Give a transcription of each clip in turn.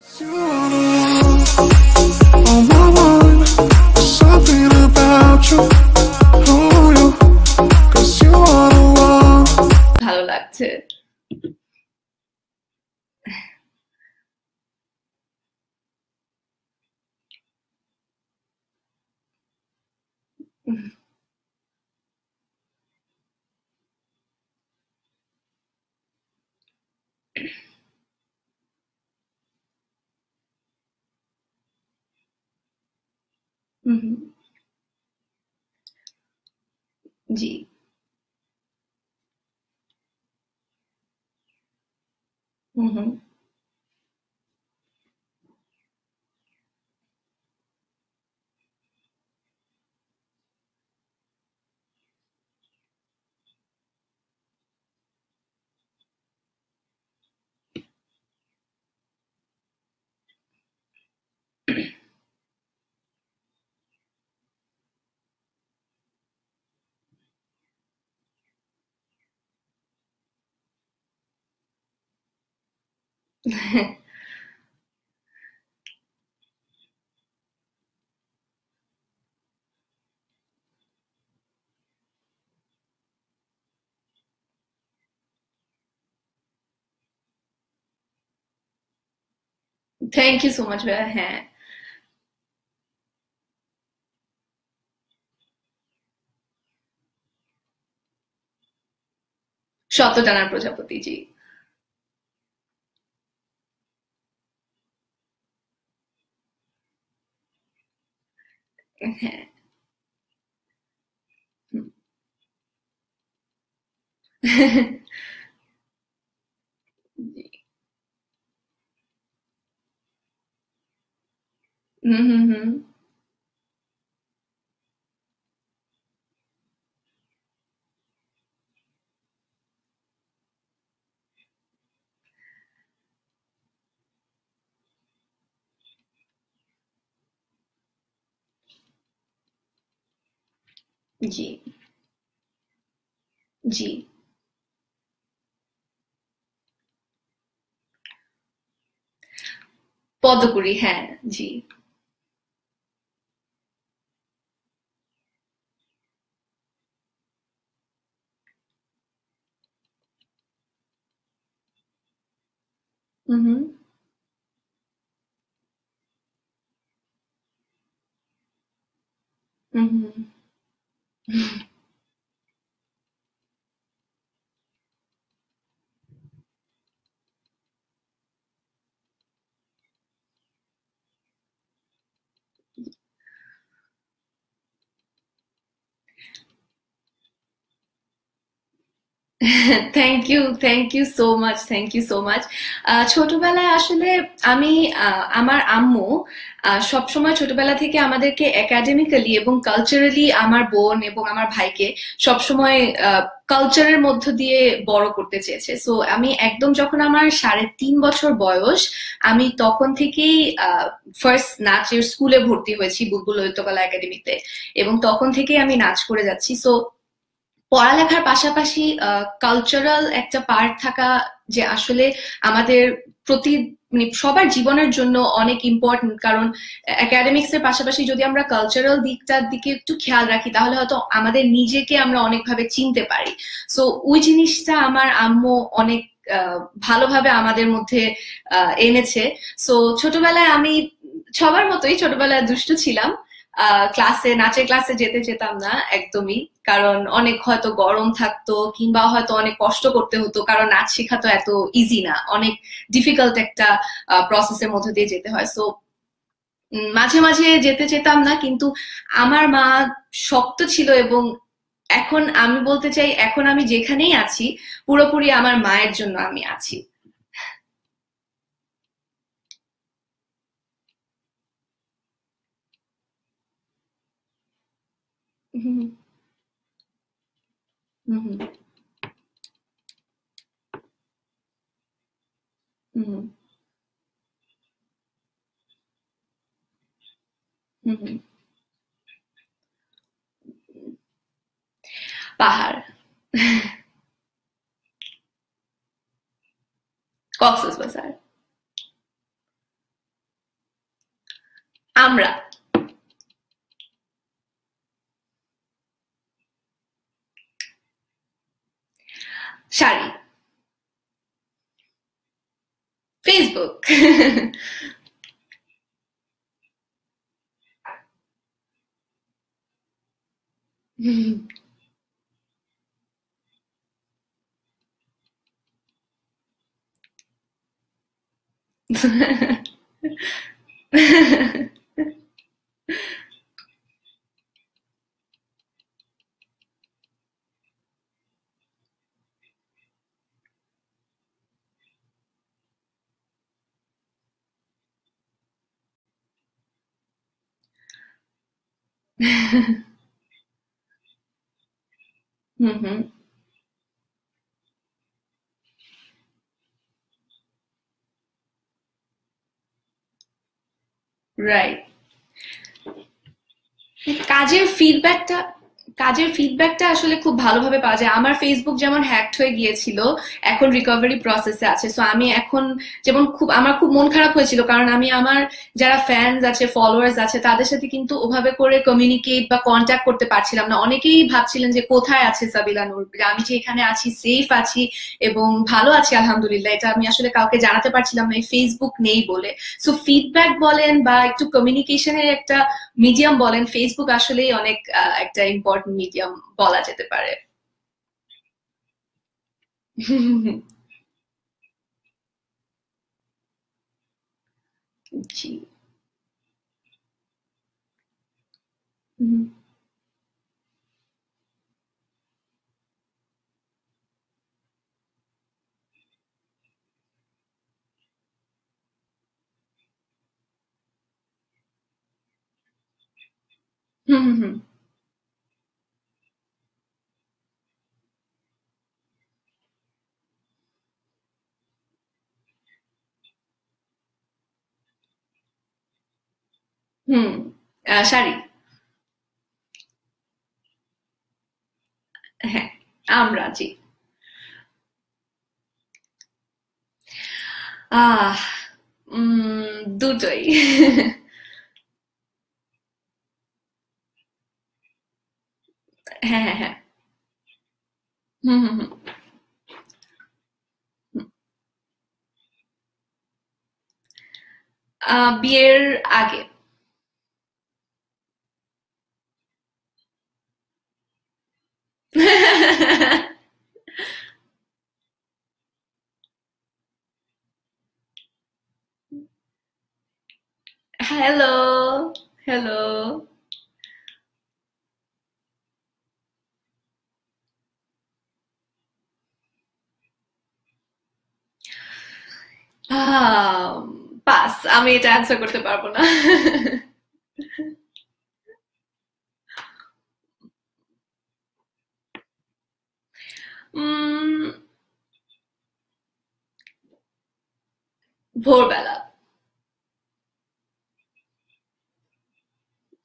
You are the one on my mind. There's something about you, oh you, 'cause you are the one. ভালো লাগছে। হুম, জি। হুম। Thank you so much ভাইয়া। হ্যাঁ, শত টানার প্রজাপতি, জি। হ্যাঁ। হুম। জি। হুম। জি, জি। পদ্মপুরী, হ্যাঁ, জি। হুম। হুম। Thank you so much, thank you so much. ছোটবেলায় আসলে আমি আমার আম্মু সবসময় ছোটবেলা থেকে আমাদেরকে একাডেমিক্যালি এবং কালচারালি আমার বোন এবং আমার ভাইকে সবসময় কালচারের মধ্য দিয়ে বড় করতে চেয়েছে। সো আমি একদম যখন আমার 3.5 বছর বয়স, আমি তখন থেকেই ফার্স্ট নাচের স্কুলে ভর্তি হয়েছি বুলবুল ললিতকলা একাডেমিতে, এবং তখন থেকেই আমি নাচ করে যাচ্ছি। সো পড়ালেখার পাশাপাশি কালচারাল একটা পার্ট থাকা যে আসলে আমাদের প্রতি মানে সবার জীবনের জন্য অনেক ইম্পর্টেন্ট, কারণ একাডেমিক্স এর পাশাপাশি যদি আমরা কালচারাল দিকটার দিকে একটু খেয়াল রাখি তাহলে হয়তো আমাদের নিজেকে আমরা অনেকভাবে চিনতে পারি। সো ওই জিনিসটা আমার আম্মু অনেক ভালোভাবে আমাদের মধ্যে এনেছে। সো ছোটবেলায় আমি সবার মতোই ছোটবেলায় দুষ্টু ছিলাম। নাচের ক্লাসে যেতে যেতাম না একদমই, কারণ অনেক হয়তো গরম থাকতো কিংবা হয়তো অনেক কষ্ট করতে হতো, কারণ নাচ শেখা তো এত ইজি না, অনেক ডিফিকাল্ট একটা প্রসেসের মধ্যে দিয়ে যেতে হয়। সো মাঝে মাঝে যেতে চেতাম না, কিন্তু আমার মা শক্ত ছিল, এবং এখন আমি বলতে চাই এখন আমি যেখানেই আছি পুরোপুরি আমার মায়ের জন্য আমি আছি। হুম। হুম। হুম। হুম। হুম। হুম। পাহাড়। কক্সবাজার। আমরা। শাড়ি। ফেসবুক। হুম হুম। রাইট। কাজের কাজের ফিডব্যাকটা আসলে খুব ভালোভাবে পাওয়া যায়। আমার ফেসবুক যেমন হ্যাকড হয়ে গিয়েছিল, এখন রিকভারি প্রসেসে আছে। সো আমি এখন যেমন আমার খুব মন খারাপ হয়েছিল, কারণ আমি আমার যারা ফ্যান্স আছে, ফলোয়ার্স আছে, তাদের সাথে কিন্তু ওভাবে করে কমিউনিকেট বা কন্ট্যাক্ট করতে পারছিলাম না। অনেকেই ভাবছিলেন যে কোথায় আছে সাবিলা নূর, আমি যে এখানে আছি, সেফ আছি এবং ভালো আছি আলহামদুলিল্লাহ, এটা আমি আসলে কাউকে জানাতে পারছিলাম না, এই ফেসবুক নেই বলে। সো ফিডব্যাক বলেন বা একটু কমিউনিকেশনের একটা মিডিয়াম বলেন, ফেসবুক আসলেই অনেক একটা ইম্পর্টেন্ট মিডিয়াম বলা যেতে পারে। জি। হুম হুম হুম হুম হুম। শাড়ি। হ্যাঁ, আমরা। জি। আহ দুটোই। হ্যাঁ হ্যাঁ হ্যাঁ। হুম হুম হুম হুম। বিয়ের আগে। হ্যালো। হ্যালো। পাস, আমি এটা অ্যান্সার করতে পারবো না। উম, ভোরবেলা।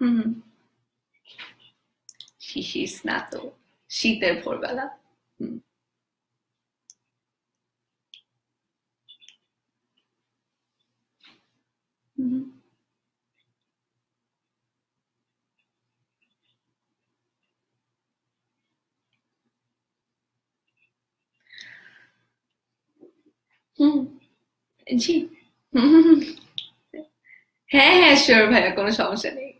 হুম। শিশির স্নাত, শীতের ভোরবেলা। হুম হুম হুম। জি। হুম হুম হুম। হ্যাঁ হ্যাঁ, শিওর ভাইয়া, কোনো সমস্যা নেই।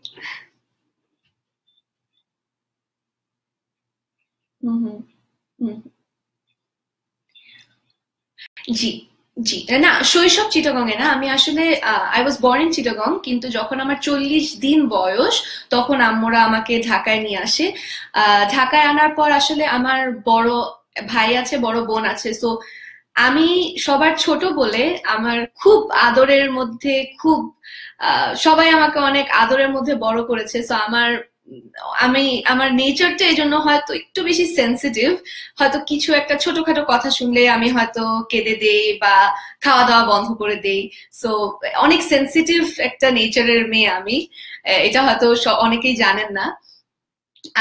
হুম হুম হুম। জি, জি। না, শৈশব চিটাগং এ না। আমি আসলে I was born in Chittagong, কিন্তু যখন আমার 40 দিন বয়স, তখন আম্মুরা আমাকে ঢাকায় নিয়ে আসে। ঢাকায় আনার পর আসলে আমার বড় ভাই আছে, বড় বোন আছে। সো আমি সবার ছোট বলে আমার খুব আদরের মধ্যে, খুব সবাই আমাকে অনেক আদরের মধ্যে বড় করেছে। সো আমি আমার নেচারটা এই জন্য হয়তো একটু বেশি সেন্সিটিভ। হয়তো কিছু একটা ছোটখাটো কথা শুনলে আমি হয়তো কেঁদে দেই বা খাওয়া দাওয়া বন্ধ করে দেই। সো অনেক সেন্সিটিভ একটা নেচারের মেয়ে আমি। এটা হয়তো অনেকেই জানেন না।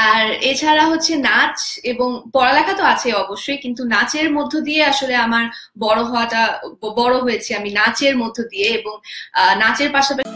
আর এছাড়া হচ্ছে নাচ এবং পড়ালেখা তো আছে অবশ্যই, কিন্তু নাচের মধ্য দিয়ে আসলে আমার বড় হওয়াটা, বড় হয়েছি আমি নাচের মধ্য দিয়ে। এবং নাচের পাশাপাশি